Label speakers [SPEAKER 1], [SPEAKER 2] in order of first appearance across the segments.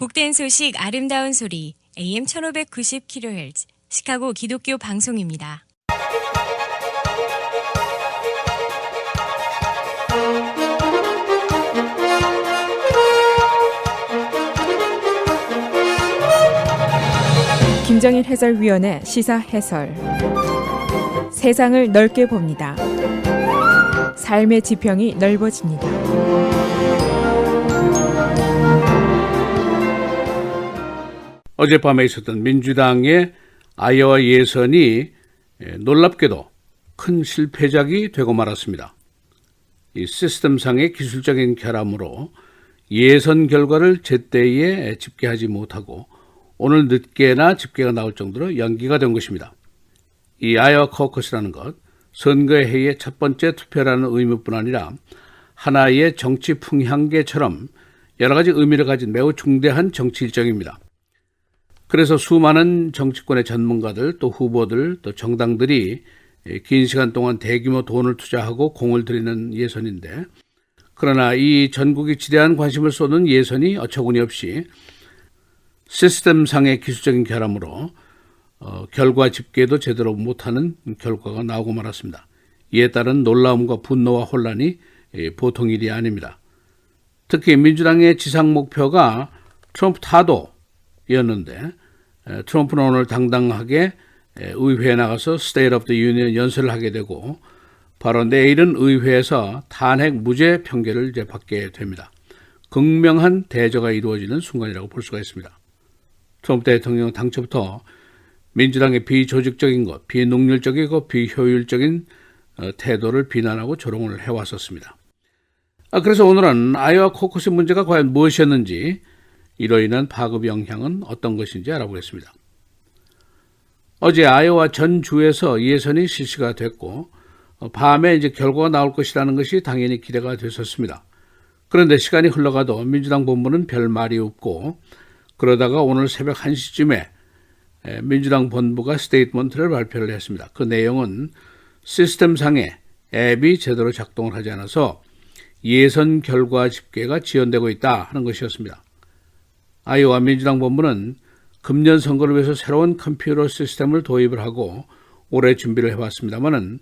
[SPEAKER 1] 복된 소식 아름다운 소리 AM 1590kHz 시카고 기독교 방송입니다.
[SPEAKER 2] 김정일 해설위원의 시사 해설. 세상을 넓게 봅니다. 삶의 지평이 넓어집니다.
[SPEAKER 3] 어젯밤에 있었던 민주당의 아이오와 예선이 놀랍게도 큰 실패작이 되고 말았습니다. 이 시스템상의 기술적인 결함으로 예선 결과를 제때에 집계하지 못하고 오늘 늦게나 집계가 나올 정도로 연기가 된 것입니다. 이 아이오와 커커스라는 것, 선거회의 첫 번째 투표라는 의미뿐 아니라 하나의 정치 풍향계처럼 여러 가지 의미를 가진 매우 중대한 정치 일정입니다. 그래서 수많은 정치권의 전문가들, 또 후보들, 또 정당들이 긴 시간 동안 대규모 돈을 투자하고 공을 들이는 예선인데, 그러나 이 전국이 지대한 관심을 쏟는 예선이 어처구니 없이 시스템상의 기술적인 결함으로 결과 집계도 제대로 못하는 결과가 나오고 말았습니다. 이에 따른 놀라움과 분노와 혼란이 보통 일이 아닙니다. 특히 민주당의 지상 목표가 트럼프 타도였는데 트럼프는 오늘 당당하게 의회에 나가서 State of the Union 연설을 하게 되고 바로 내일은 의회에서 탄핵 무죄 판결을 이제 받게 됩니다. 극명한 대조가 이루어지는 순간이라고 볼 수가 있습니다. 트럼프 대통령 당초부터 민주당의 비조직적인 것, 비능률적이고 비효율적인 태도를 비난하고 조롱을 해왔었습니다. 그래서 오늘은 아이오와 코커스 문제가 과연 무엇이었는지, 이로 인한 파급 영향은 어떤 것인지 알아보겠습니다. 어제 아이오와 전 주에서 예선이 실시가 됐고 밤에 이제 결과가 나올 것이라는 것이 당연히 기대가 됐었습니다. 그런데 시간이 흘러가도 민주당 본부는 별 말이 없고, 그러다가 오늘 새벽 1시쯤에 민주당 본부가 스테이트먼트를 발표를 했습니다. 그 내용은 시스템상의 앱이 제대로 작동을 하지 않아서 예선 결과 집계가 지연되고 있다 하는 것이었습니다. 아이오와 민주당 본부는 금년 선거를 위해서 새로운 컴퓨터 시스템을 도입을 하고 올해 준비를 해왔습니다만은,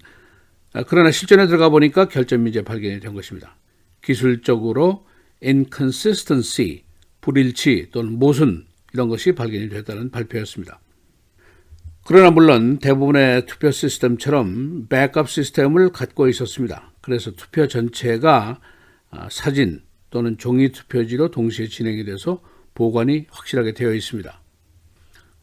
[SPEAKER 3] 그러나 실전에 들어가 보니까 결점이 이제 발견이 된 것입니다. 기술적으로 inconsistency, 불일치 또는 모순, 이런 것이 발견이 됐다는 발표였습니다. 그러나 물론 대부분의 투표 시스템처럼 백업 시스템을 갖고 있었습니다. 그래서 투표 전체가 사진 또는 종이 투표지로 동시에 진행이 돼서 보관이 확실하게 되어 있습니다.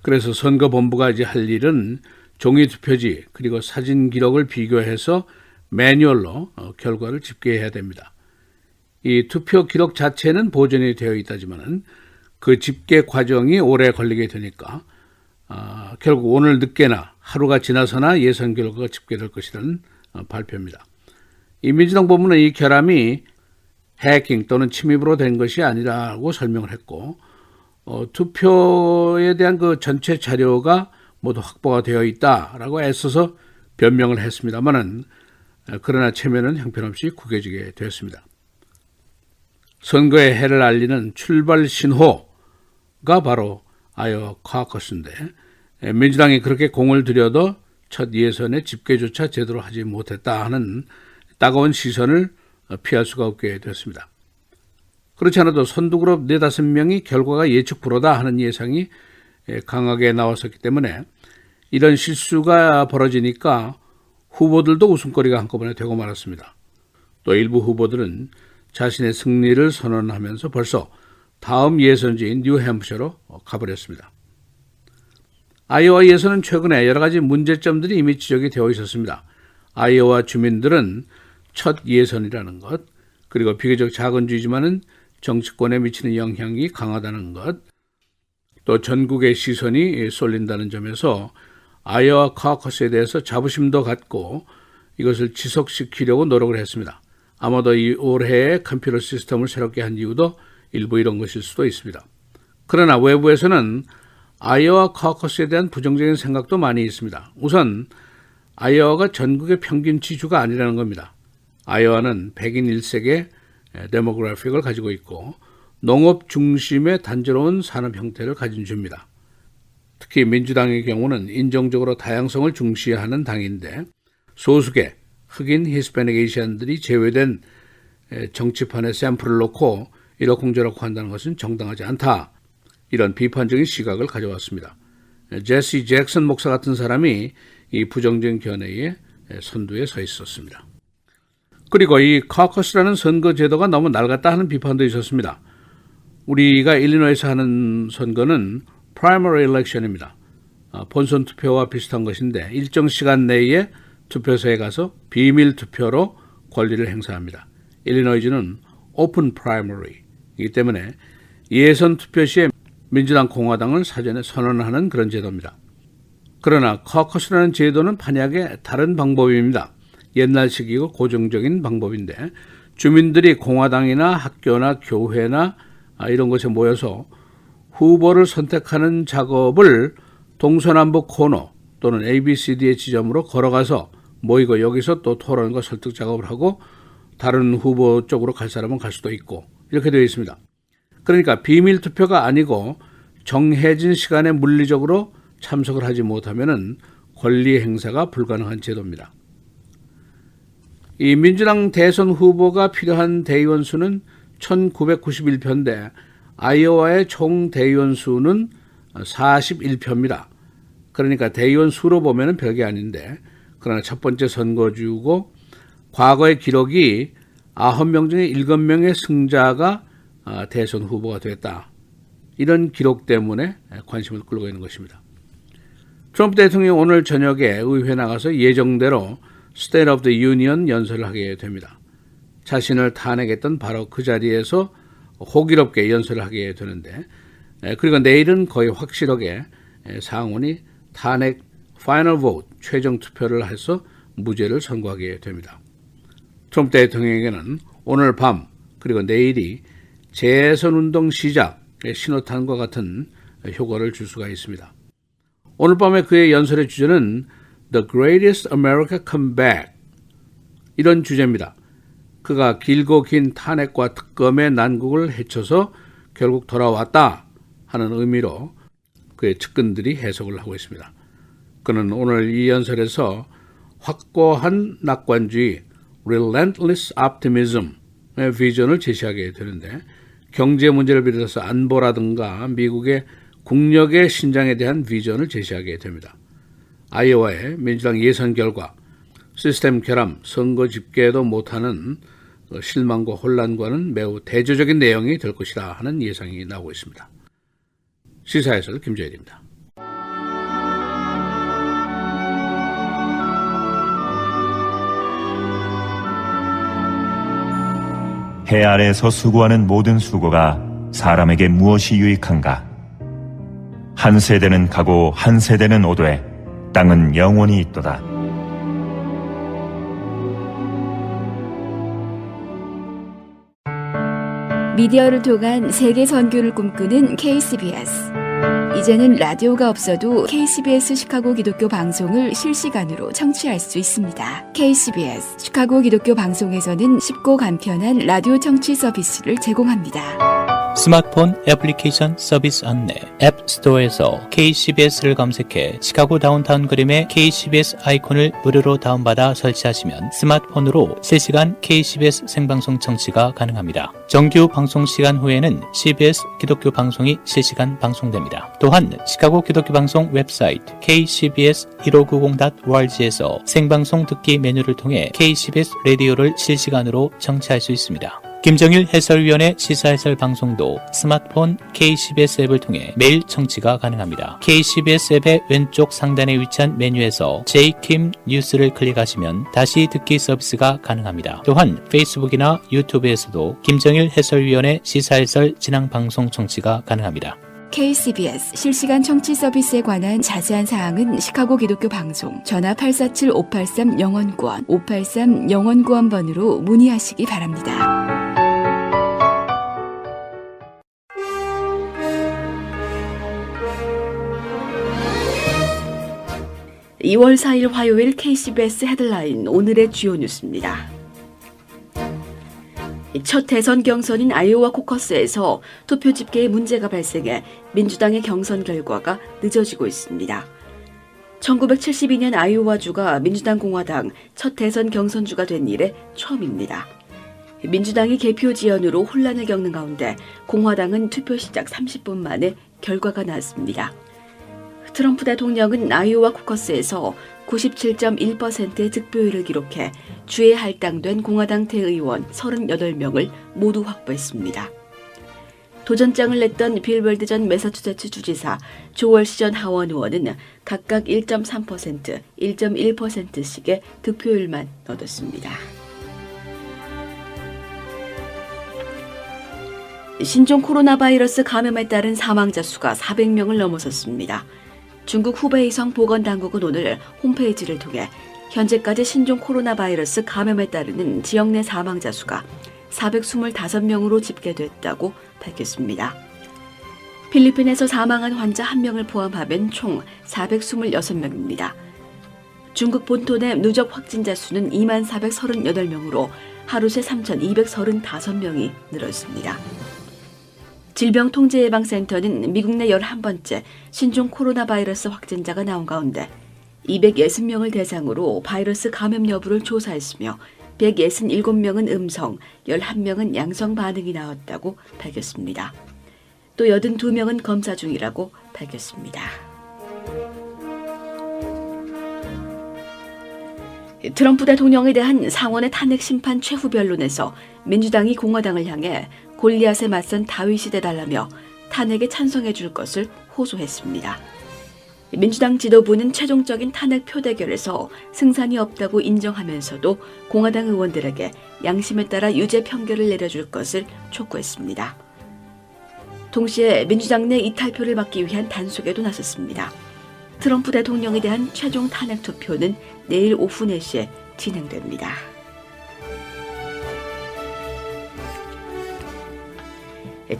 [SPEAKER 3] 그래서 선거본부가 이제 할 일은 종이 투표지 그리고 사진 기록을 비교해서 매뉴얼로 결과를 집계해야 됩니다. 이 투표 기록 자체는 보존이 되어 있다지만은 그 집계 과정이 오래 걸리게 되니까 결국 오늘 늦게나 하루가 지나서나 예선 결과가 집계될 것이라는 발표입니다. 이 민주당 본부는 이 결함이 해킹 또는 침입으로 된 것이 아니라고 설명을 했고, 투표에 대한 그 전체 자료가 모두 확보가 되어 있다라고 애써서 변명을 했습니다만은, 그러나 체면은 형편없이 구겨지게 되었습니다. 선거의 해를 알리는 출발 신호가 바로 아이오와 커커스인데, 민주당이 그렇게 공을 들여도 첫 예선의 집계조차 제대로 하지 못했다 하는 따가운 시선을 피할 수가 없게 되었습니다. 그렇지 않아도 선두그룹 4-5명이 결과가 예측 불허다 하는 예상이 강하게 나왔었기 때문에 이런 실수가 벌어지니까 후보들도 웃음거리가 한꺼번에 되고 말았습니다. 또 일부 후보들은 자신의 승리를 선언하면서 벌써 다음 예선지인 뉴햄프셔로 가버렸습니다. 아이오와 예선은 최근에 여러 가지 문제점들이 이미 지적이 되어 있었습니다. 아이오와 주민들은 첫 예선이라는 것, 그리고 비교적 작은 주지만은 정치권에 미치는 영향이 강하다는 것, 또 전국의 시선이 쏠린다는 점에서 아이오와 커커스에 대해서 자부심도 갖고 이것을 지속시키려고 노력을 했습니다. 아마도 이 올해의 컴퓨터 시스템을 새롭게 한 이유도 일부 이런 것일 수도 있습니다. 그러나 외부에서는 아이오와 커커스에 대한 부정적인 생각도 많이 있습니다. 우선 아이오와가 전국의 평균 지주가 아니라는 겁니다. 아이오와는 백인 1세의 데모그래픽을 가지고 있고 농업 중심의 단조로운 산업 형태를 가진 주입니다. 특히 민주당의 경우는 인종적으로 다양성을 중시하는 당인데 소수계 흑인 히스패닉 에이시안들이 제외된 정치판에 샘플을 놓고 이러쿵저러쿵 한다는 것은 정당하지 않다. 이런 비판적인 시각을 가져왔습니다. 제시 잭슨 목사 같은 사람이 이 부정적인 견해의 선두에 서 있었습니다. 그리고 이 카커스라는 선거 제도가 너무 낡았다 하는 비판도 있었습니다. 우리가 일리노이에서 하는 선거는 프라이머리 일렉션입니다. 본선 투표와 비슷한 것인데 일정 시간 내에 투표소에 가서 비밀 투표로 권리를 행사합니다. 일리노이주는 오픈 프라이머리이기 때문에 예선 투표 시에 민주당 공화당을 사전에 선언하는 그런 제도입니다. 그러나 카커스라는 제도는 판약의 다른 방법입니다. 옛날식이고 고정적인 방법인데 주민들이 공화당이나 학교나 교회나 이런 곳에 모여서 후보를 선택하는 작업을 동서남북 코너 또는 ABCD의 지점으로 걸어가서 모이고 여기서 또 토론과 설득 작업을 하고 다른 후보 쪽으로 갈 사람은 갈 수도 있고 이렇게 되어 있습니다. 그러니까 비밀 투표가 아니고 정해진 시간에 물리적으로 참석을 하지 못하면 권리 행사가 불가능한 제도입니다. 이 민주당 대선 후보가 필요한 대의원 수는 1991표인데 아이오와의 총 대의원 수는 41표입니다. 그러니까 대의원 수로 보면 별게 아닌데 그러나 첫 번째 선거주고 과거의 기록이 9명 중에 7명의 승자가 대선 후보가 됐다. 이런 기록 때문에 관심을 끌고 있는 것입니다. 트럼프 대통령이 오늘 저녁에 의회에 나가서 예정대로 State of the Union 연설을 하게 됩니다. 자신을 탄핵했던 바로 그 자리에서 호기롭게 연설을 하게 되는데 그리고 내일은 거의 확실하게 상원이 탄핵 파이널 보트 최종 투표를 해서 무죄를 선고하게 됩니다. 트럼프 대통령에게는 오늘 밤 그리고 내일이 재선운동 시작의 신호탄과 같은 효과를 줄 수가 있습니다. 오늘 밤에 그의 연설의 주제는 The Greatest America Comeback 이런 주제입니다. 그가 길고 긴 탄핵과 특검의 난국을 헤쳐서 결국 돌아왔다 하는 의미로 그의 측근들이 해석을 하고 있습니다. 그는 오늘 이 연설에서 확고한 낙관주의 Relentless Optimism의 비전을 제시하게 되는데 경제 문제를 비롯해서 안보라든가 미국의 국력의 신장에 대한 비전을 제시하게 됩니다. 아이오와의 민주당 예선 결과, 시스템 결함, 선거 집계도 못하는 실망과 혼란과는 매우 대조적인 내용이 될 것이다 하는 예상이 나오고 있습니다. 시사해설 김재일입니다.
[SPEAKER 4] 해 아래에서 수고하는 모든 수고가 사람에게 무엇이 유익한가? 한 세대는 가고 한 세대는 오되 땅은 영원히 있도다.
[SPEAKER 5] 미디어를 통한 세계 선교를 꿈꾸는 KCBS. 이제는 라디오가 없어도 KCBS 시카고 기독교 방송을 실시간으로 청취할 수 있습니다. KCBS 시카고 기독교 방송에서는 쉽고 간편한 라디오 청취 서비스를 제공합니다.
[SPEAKER 6] 스마트폰 애플리케이션 서비스 안내 앱 스토어에서 KCBS를 검색해 시카고 다운타운 그림의 KCBS 아이콘을 무료로 다운받아 설치하시면 스마트폰으로 실시간 KCBS 생방송 청취가 가능합니다. 정규 방송 시간 후에는 CBS 기독교 방송이 실시간 방송됩니다. 또한 시카고 기독교 방송 웹사이트 kcbs1590.org에서 생방송 듣기 메뉴를 통해 KCBS 라디오를 실시간으로 청취할 수 있습니다. 김정일 해설위원의 시사해설 방송도 스마트폰 KCBS 앱을 통해 매일 청취가 가능합니다. KCBS 앱의 왼쪽 상단에 위치한 메뉴에서 J-Kim 뉴스를 클릭하시면 다시 듣기 서비스가 가능합니다. 또한 페이스북이나 유튜브에서도 김정일 해설위원의 시사해설 진행 방송 청취가 가능합니다.
[SPEAKER 5] KCBS 실시간 청취 서비스에 관한 자세한 사항은 시카고 기독교 방송 전화 847-583-영원구원 583-영원구원번으로 문의하시기 바랍니다. (2월 4일) 화요일 KCBS 헤드라인 오늘의 주요 뉴스입니다. 첫 대선 경선인 아이오와 코커스에서 투표 집계에 문제가 발생해 민주당의 경선 결과가 늦어지고 있습니다. 1972년 아이오와주가 민주당 공화당 첫 대선 경선주가 된 이래 처음입니다. 민주당이 개표 지연으로 혼란을 겪는 가운데 공화당은 투표 시작 30분 만에 결과가 나왔습니다. 트럼프 대통령은 아이오와 코커스에서 97.1%의 득표율을 기록해 주에 할당된 공화당 대의원 38명을 모두 확보했습니다. 도전장을 냈던 빌 월드 전 매사추세츠 주지사, 조 월시 전 하원 의원은 각각 1.3%, 1.1%씩의 득표율만 얻었습니다. 신종 코로나 바이러스 감염에 따른 사망자 수가 400명을 넘어섰습니다. 중국 후베이성 보건당국은 오늘 홈페이지를 통해 현재까지 신종 코로나 바이러스 감염에 따르는 지역 내 사망자 수가 425명으로 집계됐다고 밝혔습니다. 필리핀에서 사망한 환자 1명을 포함하면 총 426명입니다. 중국 본토 내 누적 확진자 수는 2438명으로 하루 새 3235명이 늘었습니다. 질병통제예방센터는 미국 내 11번째 신종 코로나 바이러스 확진자가 나온 가운데 260명을 대상으로 바이러스 감염 여부를 조사했으며 167명은 음성, 11명은 양성 반응이 나왔다고 밝혔습니다. 또 82명은 검사 중이라고 밝혔습니다. 트럼프 대통령에 대한 상원의 탄핵 심판 최후 변론에서 민주당이 공화당을 향해 골리앗에 맞선 다윗이 되달라며 탄핵에 찬성해 줄 것을 호소했습니다. 민주당 지도부는 최종적인 탄핵 표대결에서 승산이 없다고 인정하면서도 공화당 의원들에게 양심에 따라 유죄 판결을 내려줄 것을 촉구했습니다. 동시에 민주당 내 이탈표를 막기 위한 단속에도 나섰습니다. 트럼프 대통령에 대한 최종 탄핵 투표는 내일 오후 4시에 진행됩니다.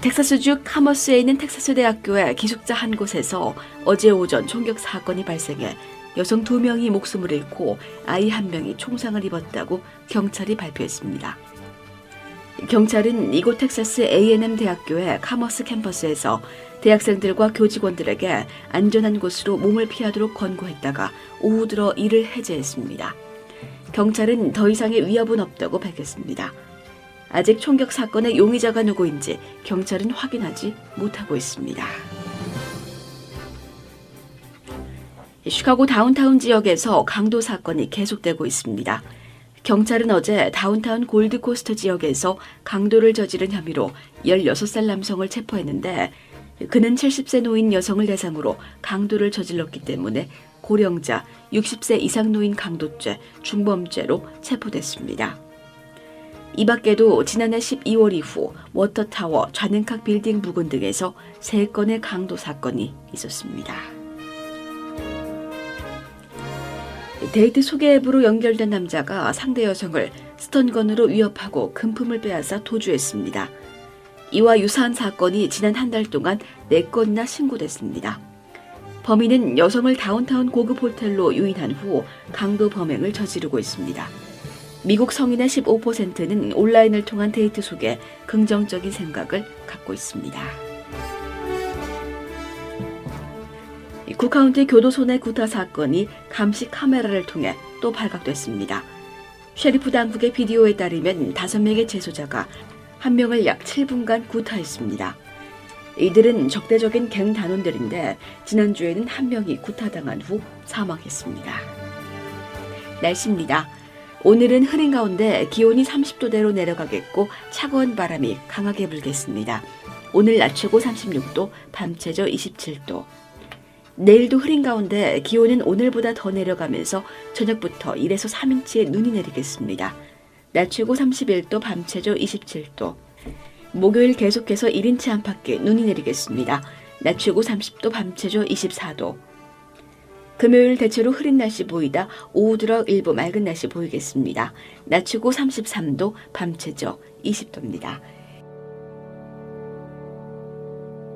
[SPEAKER 5] 텍사스주 카머스에 있는 텍사스 대학교의 기숙사 한 곳에서 어제 오전 총격 사건이 발생해 여성 2명이 목숨을 잃고 아이 1명이 총상을 입었다고 경찰이 발표했습니다. 경찰은 이곳 텍사스 A&M 대학교의 카머스 캠퍼스에서 대학생들과 교직원들에게 안전한 곳으로 몸을 피하도록 권고했다가 오후 들어 이를 해제했습니다. 경찰은 더 이상의 위협은 없다고 밝혔습니다. 아직 총격 사건의 용의자가 누구인지 경찰은 확인하지 못하고 있습니다. 시카고 다운타운 지역에서 강도 사건이 계속되고 있습니다. 경찰은 어제 다운타운 골드코스트 지역에서 강도를 저지른 혐의로 16살 남성을 체포했는데 그는 70세 노인 여성을 대상으로 강도를 저질렀기 때문에 고령자, 60세 이상 노인 강도죄, 중범죄로 체포됐습니다. 이 밖에도 지난해 12월 이후 워터타워, 좌냉각 빌딩 부근 등에서 3건의 강도 사건이 있었습니다. 데이트 소개 앱으로 연결된 남자가 상대 여성을 스턴건으로 위협하고 금품을 빼앗아 도주했습니다. 이와 유사한 사건이 지난 한 달 동안 4건이나 신고됐습니다. 범인은 여성을 다운타운 고급 호텔로 유인한 후 강도 범행을 저지르고 있습니다. 미국 성인의 15%는 온라인을 통한 데이트 속에 긍정적인 생각을 갖고 있습니다. 쿡카운티 교도소 내 구타 사건이 감시 카메라를 통해 또 발각됐습니다. 셰리프 당국의 비디오에 따르면 5명의 재소자가 1명을 약 7분간 구타했습니다. 이들은 적대적인 갱 단원들인데 지난주에는 1명이 구타당한 후 사망했습니다. 날씨입니다. 오늘은 흐린 가운데 기온이 30도대로 내려가겠고 차가운 바람이 강하게 불겠습니다. 오늘 낮 최고 36도, 밤 최저 27도. 내일도 흐린 가운데 기온은 오늘보다 더 내려가면서 저녁부터 1에서 3인치의 눈이 내리겠습니다. 낮 최고 31도, 밤 최저 27도. 목요일 계속해서 1인치 안팎의 눈이 내리겠습니다. 낮 최고 30도, 밤 최저 24도. 금요일 대체로 흐린 날씨 보이다 오후 들어 일부 맑은 날씨 보이겠습니다. 낮 최고 33도, 밤 최저 20도입니다.